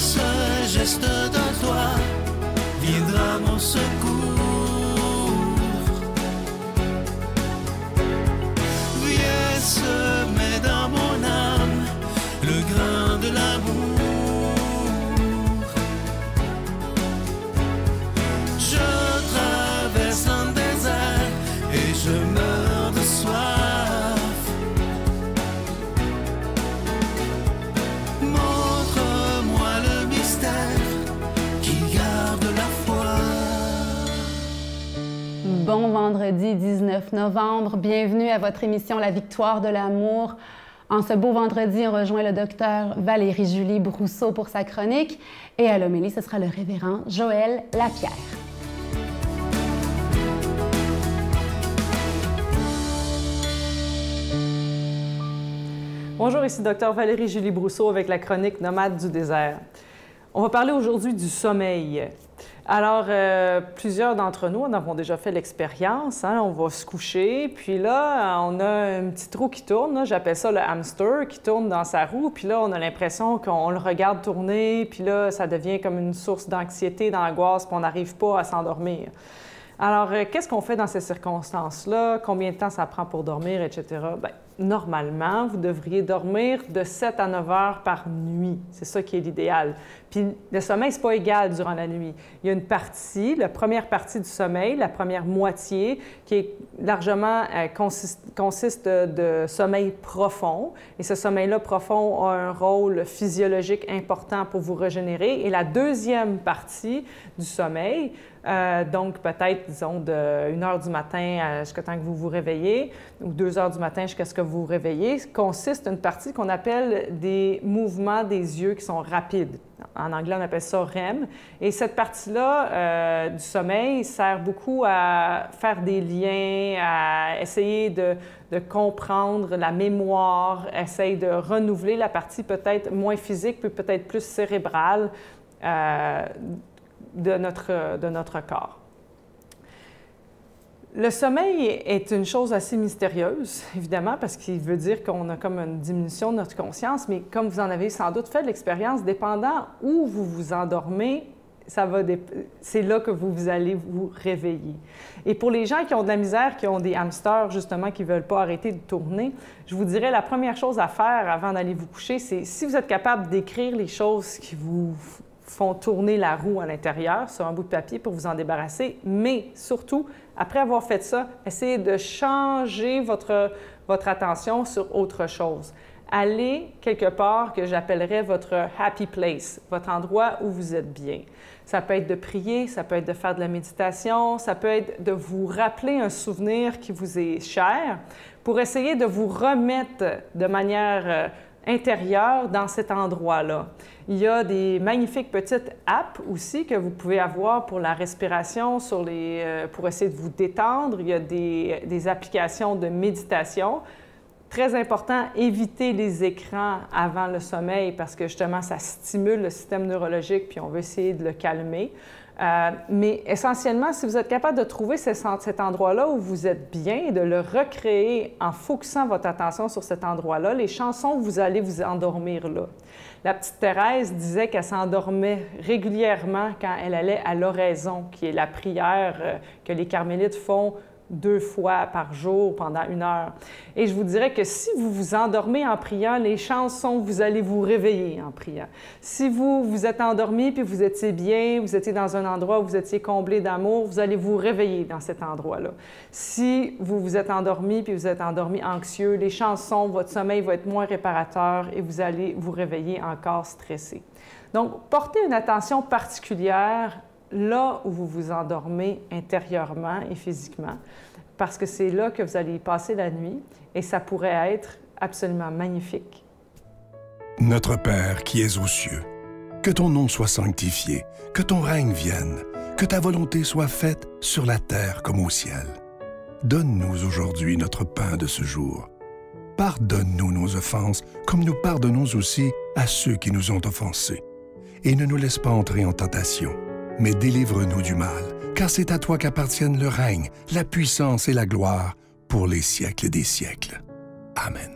seul geste de toi viendra mon secours. Viens semer dans mon âme le grain de l'amour. Je traverse un désert et je meurs de soif. Montre-moi le mystère qui garde la foi. Bon vendredi 19 novembre, bienvenue à votre émission La Victoire de l'amour. En ce beau vendredi, on rejoint le docteur Valérie-Julie Brousseau pour sa chronique et à l'homélie, ce sera le révérend Joël Lapierre. Bonjour, ici Dr Valérie-Julie Brousseau avec la chronique Nomade du désert. On va parler aujourd'hui du sommeil. Alors, plusieurs d'entre nous en avons déjà fait l'expérience. Hein? On va se coucher, puis là, on a un petit trou qui tourne. J'appelle ça le hamster qui tourne dans sa roue. Puis là, on a l'impression qu'on le regarde tourner, puis là, ça devient comme une source d'anxiété, d'angoisse, puis on n'arrive pas à s'endormir. Alors, qu'est-ce qu'on fait dans ces circonstances-là? Combien de temps ça prend pour dormir, etc.? Bien, normalement, vous devriez dormir de 7 à 9 heures par nuit. C'est ça qui est l'idéal. Puis le sommeil, c'est pas égal durant la nuit. Il y a une partie, la première partie du sommeil, la première moitié, qui est largement consiste de sommeil profond. Et ce sommeil-là profond a un rôle physiologique important pour vous régénérer. Et la deuxième partie du sommeil, donc peut-être, disons, de 1 heure du matin jusqu'à temps que vous vous réveillez, ou 2 heures du matin jusqu'à ce que vous vous réveillez, consiste une partie qu'on appelle des mouvements des yeux qui sont rapides. En anglais, on appelle ça REM. Et cette partie-là du sommeil sert beaucoup à faire des liens, à essayer de comprendre la mémoire, essayer de renouveler la partie peut-être moins physique, puis peut-être plus cérébrale de notre corps. Le sommeil est une chose assez mystérieuse, évidemment, parce qu'il veut dire qu'on a comme une diminution de notre conscience, mais comme vous en avez sans doute fait l'expérience, dépendant où vous vous endormez, c'est là que vous allez vous réveiller. Et pour les gens qui ont de la misère, qui ont des hamsters, justement, qui ne veulent pas arrêter de tourner, je vous dirais la première chose à faire avant d'aller vous coucher, c'est si vous êtes capable d'écrire les choses qui vous font tourner la roue à l'intérieur sur un bout de papier pour vous en débarrasser, mais surtout, après avoir fait ça, essayez de changer votre attention sur autre chose. Allez quelque part que j'appellerais votre happy place, votre endroit où vous êtes bien. Ça peut être de prier, ça peut être de faire de la méditation, ça peut être de vous rappeler un souvenir qui vous est cher pour essayer de vous remettre de manière intérieure dans cet endroit-là. Il y a des magnifiques petites apps aussi que vous pouvez avoir pour la respiration, pour essayer de vous détendre. Il y a des applications de méditation. Très important, évitez les écrans avant le sommeil parce que justement, ça stimule le système neurologique puis on veut essayer de le calmer. Mais essentiellement, si vous êtes capable de trouver cet endroit-là où vous êtes bien et de le recréer en focusant votre attention sur cet endroit-là, les chansons, vous allez vous endormir là. La petite Thérèse disait qu'elle s'endormait régulièrement quand elle allait à l'oraison, qui est la prière que les carmélites font 2 fois par jour pendant 1 heure. Et je vous dirais que si vous vous endormez en priant, les chansons, vous allez vous réveiller en priant. Si vous êtes endormi puis vous étiez bien, vous étiez dans un endroit où vous étiez comblé d'amour, vous allez vous réveiller dans cet endroit-là. Si vous vous êtes endormi puis vous êtes endormi anxieux, les chansons, votre sommeil va être moins réparateur et vous allez vous réveiller encore stressé. Donc, portez une attention particulière là où vous vous endormez intérieurement et physiquement, parce que c'est là que vous allez y passer la nuit et ça pourrait être absolument magnifique. Notre Père qui es aux cieux, que ton nom soit sanctifié, que ton règne vienne, que ta volonté soit faite sur la terre comme au ciel. Donne-nous aujourd'hui notre pain de ce jour. Pardonne-nous nos offenses, comme nous pardonnons aussi à ceux qui nous ont offensés. Et ne nous laisse pas entrer en tentation, mais délivre-nous du mal, car c'est à toi qu'appartiennent le règne, la puissance et la gloire pour les siècles des siècles. Amen.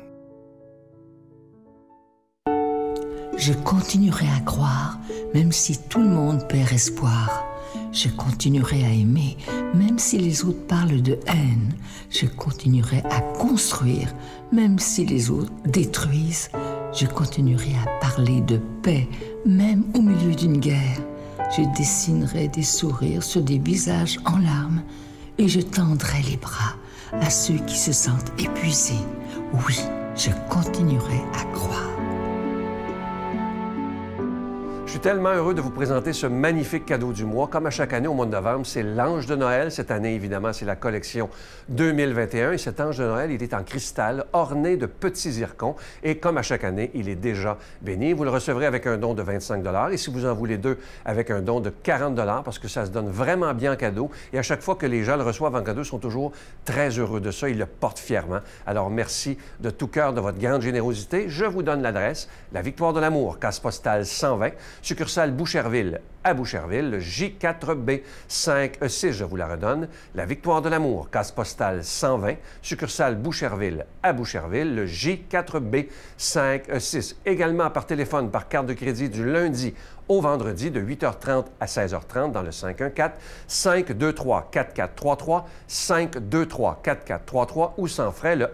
Je continuerai à croire, même si tout le monde perd espoir. Je continuerai à aimer, même si les autres parlent de haine. Je continuerai à construire, même si les autres détruisent. Je continuerai à parler de paix, même au milieu d'une guerre. Je dessinerai des sourires sur des visages en larmes et je tendrai les bras à ceux qui se sentent épuisés. Oui, je continuerai à croire. Je suis tellement heureux de vous présenter ce magnifique cadeau du mois. Comme à chaque année au mois de novembre, c'est l'Ange de Noël. Cette année, évidemment, c'est la collection 2021. Et cet Ange de Noël, il est en cristal, orné de petits zircons. Et comme à chaque année, il est déjà béni. Vous le recevrez avec un don de 25 $. Et si vous en voulez deux, avec un don de 40 $, parce que ça se donne vraiment bien en cadeau. Et à chaque fois que les gens le reçoivent en cadeau, ils sont toujours très heureux de ça. Ils le portent fièrement. Alors, merci de tout cœur de votre grande générosité. Je vous donne l'adresse. La Victoire de l'Amour, case postale 120. Succursale Boucherville à Boucherville, le J4B 5E6, je vous la redonne. La Victoire de l'Amour, case postale 120, succursale Boucherville à Boucherville, le J4B 5E6. Également par téléphone, par carte de crédit du lundi au vendredi de 8h30 à 16h30 dans le 514-523-4433, 523-4433 ou sans frais le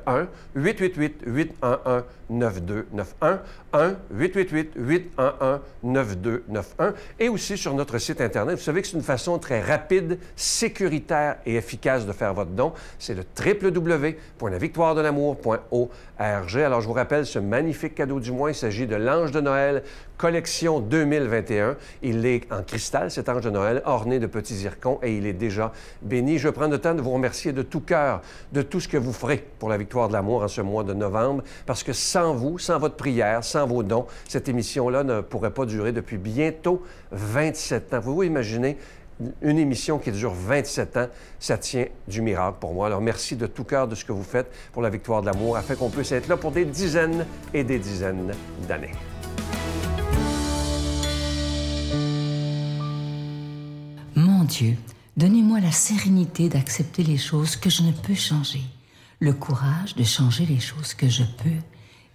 1-888-811-9291, 1-888-811-9291 et aussi sur notre site Internet. Vous savez que c'est une façon très rapide, sécuritaire et efficace de faire votre don. C'est le www.lavictoiredelamour.org. Alors, je vous rappelle ce magnifique cadeau du mois. Il s'agit de l'Ange de Noël, collection 2021. Il est en cristal, cet Ange de Noël, orné de petits zircons et il est déjà béni. Je prends le temps de vous remercier de tout cœur de tout ce que vous ferez pour la Victoire de l'Amour en ce mois de novembre, parce que sans vous, sans votre prière, sans vos dons, cette émission-là ne pourrait pas durer depuis bientôt 27 ans. Pouvez-vous imaginer une émission qui dure 27 ans? Ça tient du miracle pour moi. Alors, merci de tout cœur de ce que vous faites pour la Victoire de l'Amour, afin qu'on puisse être là pour des dizaines et des dizaines d'années. Mon Dieu, donnez-moi la sérénité d'accepter les choses que je ne peux changer, le courage de changer les choses que je peux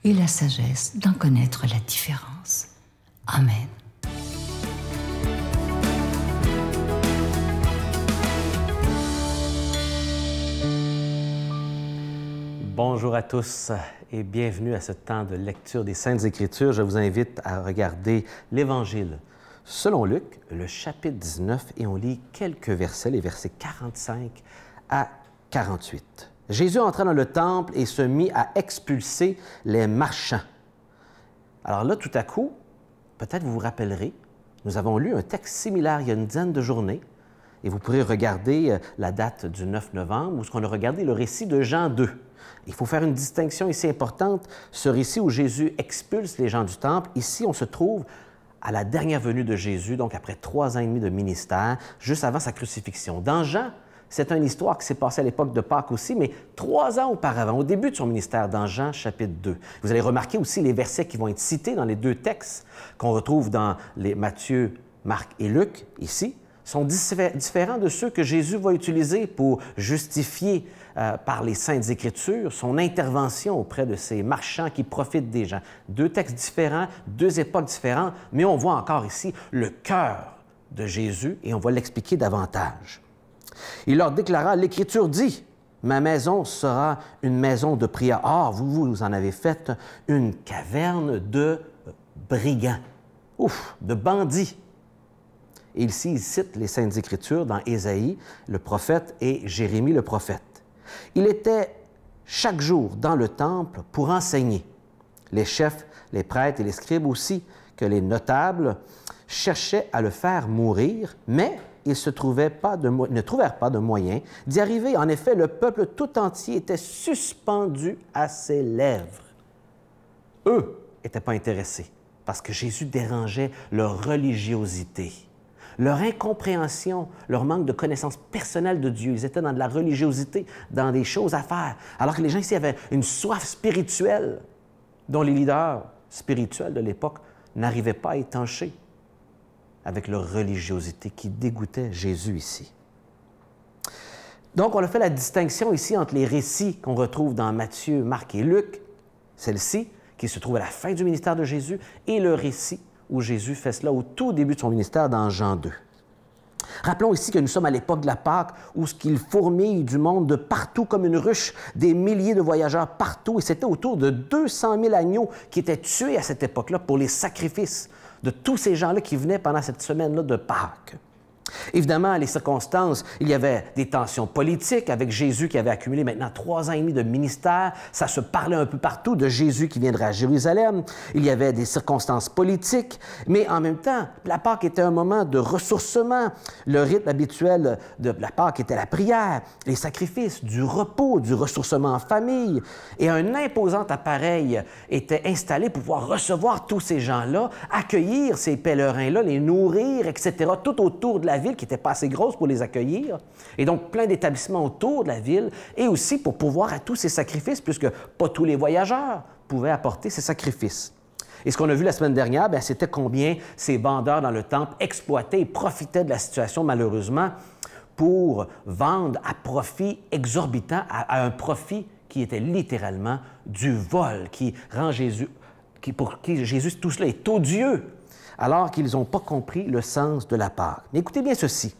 et la sagesse d'en connaître la différence. Amen. Bonjour à tous et bienvenue à ce temps de lecture des Saintes Écritures. Je vous invite à regarder l'Évangile selon Luc, le chapitre 19, et on lit quelques versets, les versets 45 à 48. Jésus entra dans le temple et se mit à expulser les marchands. Alors là, tout à coup, peut-être vous vous rappellerez, nous avons lu un texte similaire il y a une dizaine de journées, et vous pourrez regarder la date du 9 novembre, où on a regardé le récit de Jean 2. Il faut faire une distinction ici importante. Ce récit où Jésus expulse les gens du temple, ici, on se trouve à la dernière venue de Jésus, donc après 3 ans et demi de ministère, juste avant sa crucifixion. Dans Jean, c'est une histoire qui s'est passée à l'époque de Pâques aussi, mais 3 ans auparavant, au début de son ministère, dans Jean, chapitre 2. Vous allez remarquer aussi les versets qui vont être cités dans les 2 textes qu'on retrouve dans les Matthieu, Marc et Luc, ici, sont différents de ceux que Jésus va utiliser pour justifier par les Saintes Écritures son intervention auprès de ces marchands qui profitent des gens. 2 textes différents, 2 époques différentes, mais on voit encore ici le cœur de Jésus et on va l'expliquer davantage. Il leur déclara, « L'Écriture dit, ma maison sera une maison de prière. Or, vous en avez fait une caverne de brigands. » Ouf, de bandits. Et ici, il cite les Saintes Écritures dans Ésaïe, le prophète, et Jérémie, le prophète. Il était chaque jour dans le temple pour enseigner. Les chefs, les prêtres et les scribes aussi, que les notables cherchaient à le faire mourir, mais ils ne trouvèrent pas de moyen d'y arriver. En effet, le peuple tout entier était suspendu à ses lèvres. Eux n'étaient pas intéressés parce que Jésus dérangeait leur religiosité. Leur incompréhension, leur manque de connaissance personnelle de Dieu. Ils étaient dans de la religiosité, dans des choses à faire. Alors que les gens ici avaient une soif spirituelle dont les leaders spirituels de l'époque n'arrivaient pas à étancher avec leur religiosité qui dégoûtait Jésus ici. Donc, on a fait la distinction ici entre les récits qu'on retrouve dans Matthieu, Marc et Luc, celle-ci, qui se trouve à la fin du ministère de Jésus, et le récit où Jésus fait cela au tout début de son ministère dans Jean 2. Rappelons ici que nous sommes à l'époque de la Pâque où ce qu'il fourmille du monde de partout comme une ruche, des milliers de voyageurs partout, et c'était autour de 200 000 agneaux qui étaient tués à cette époque-là pour les sacrifices de tous ces gens-là qui venaient pendant cette semaine-là de Pâques. Évidemment, les circonstances, il y avait des tensions politiques avec Jésus qui avait accumulé maintenant 3 ans et demi de ministère. Ça se parlait un peu partout de Jésus qui viendrait à Jérusalem. Il y avait des circonstances politiques, mais en même temps, la Pâque était un moment de ressourcement. Le rythme habituel de la Pâque était la prière, les sacrifices, du repos, du ressourcement en famille. Et un imposant appareil était installé pour pouvoir recevoir tous ces gens-là, accueillir ces pèlerins-là, les nourrir, etc., tout autour de la ville qui n'était pas assez grosse pour les accueillir, et donc plein d'établissements autour de la ville, et aussi pour pourvoir à tous ces sacrifices, puisque pas tous les voyageurs pouvaient apporter ces sacrifices. Et ce qu'on a vu la semaine dernière, c'était combien ces vendeurs dans le temple exploitaient et profitaient de la situation, malheureusement, pour vendre à profit exorbitant, à un profit qui était littéralement du vol, qui rend Jésus, pour qui Jésus, tout cela est odieux, alors qu'ils n'ont pas compris le sens de la Pâque. Mais écoutez bien ceci.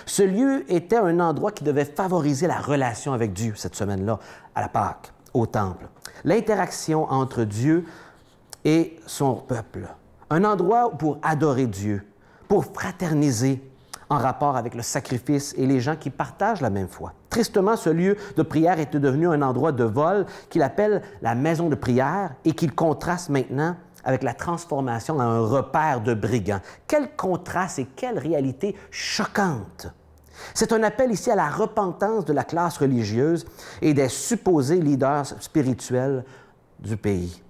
Ce lieu était un endroit qui devait favoriser la relation avec Dieu cette semaine-là, à la Pâque, au temple. L'interaction entre Dieu et son peuple. Un endroit pour adorer Dieu, pour fraterniser en rapport avec le sacrifice et les gens qui partagent la même foi. Tristement, ce lieu de prière était devenu un endroit de vol qu'il appelle la maison de prière et qu'il contraste maintenant avec la transformation en un repère de brigands. Quel contraste et quelle réalité choquante! C'est un appel ici à la repentance de la classe religieuse et des supposés leaders spirituels du pays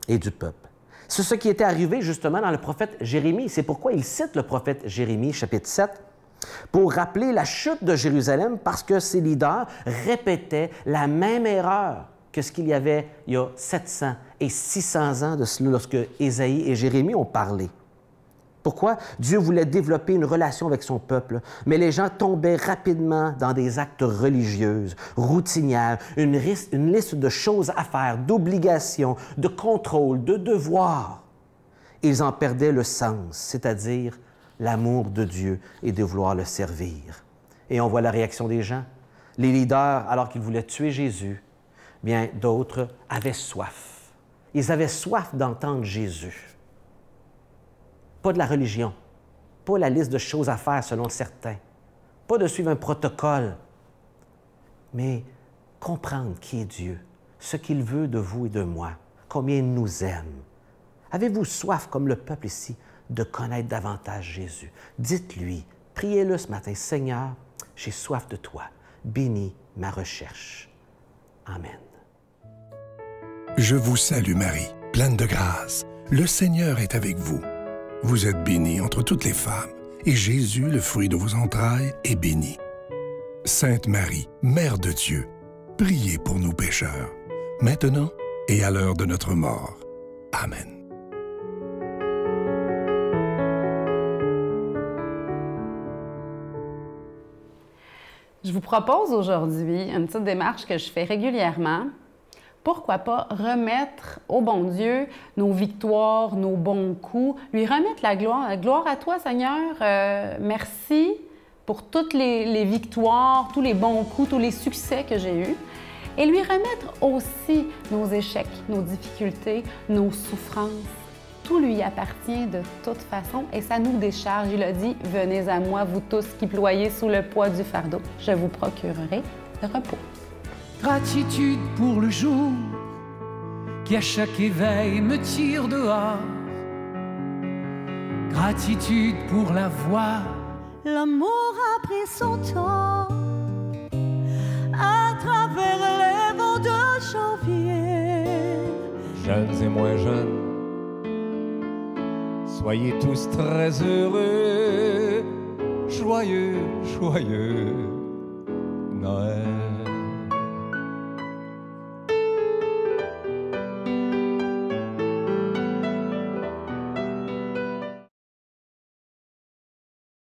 et du peuple. C'est ce qui était arrivé justement dans le prophète Jérémie. C'est pourquoi il cite le prophète Jérémie, chapitre 7, pour rappeler la chute de Jérusalem parce que ces leaders répétaient la même erreur que ce qu'il y avait il y a 700 et 600 ans de cela lorsque Ésaïe et Jérémie ont parlé. Pourquoi? Dieu voulait développer une relation avec son peuple, mais les gens tombaient rapidement dans des actes religieux, routinières, une liste de choses à faire, d'obligations, de contrôle, de devoirs. Ils en perdaient le sens, c'est-à-dire l'amour de Dieu et de vouloir le servir. Et on voit la réaction des gens. Les leaders, alors qu'ils voulaient tuer Jésus, bien d'autres avaient soif. Ils avaient soif d'entendre Jésus. Pas de la religion, pas la liste de choses à faire selon certains, pas de suivre un protocole, mais comprendre qui est Dieu, ce qu'il veut de vous et de moi, combien il nous aime. Avez-vous soif, comme le peuple ici, de connaître davantage Jésus? Dites-lui, priez-le ce matin, Seigneur, j'ai soif de toi, bénis ma recherche. Amen. Je vous salue Marie, pleine de grâce. Le Seigneur est avec vous. Vous êtes bénie entre toutes les femmes, et Jésus, le fruit de vos entrailles, est béni. Sainte Marie, Mère de Dieu, priez pour nous pécheurs, maintenant et à l'heure de notre mort. Amen. Je vous propose aujourd'hui une petite démarche que je fais régulièrement. Pourquoi pas remettre au bon Dieu nos victoires, nos bons coups, lui remettre la gloire. Gloire à toi, Seigneur. Merci pour toutes les victoires, tous les bons coups, tous les succès que j'ai eus. Et lui remettre aussi nos échecs, nos difficultés, nos souffrances. Tout lui appartient de toute façon et ça nous décharge. Il a dit « Venez à moi, vous tous qui ployez sous le poids du fardeau. Je vous procurerai le repos. » Gratitude pour le jour qui à chaque éveil me tire dehors. Gratitude pour la voix. L'amour a pris son temps à travers les vents de janvier. Jeunes et moins jeunes, soyez tous très heureux, joyeux, joyeux Noël.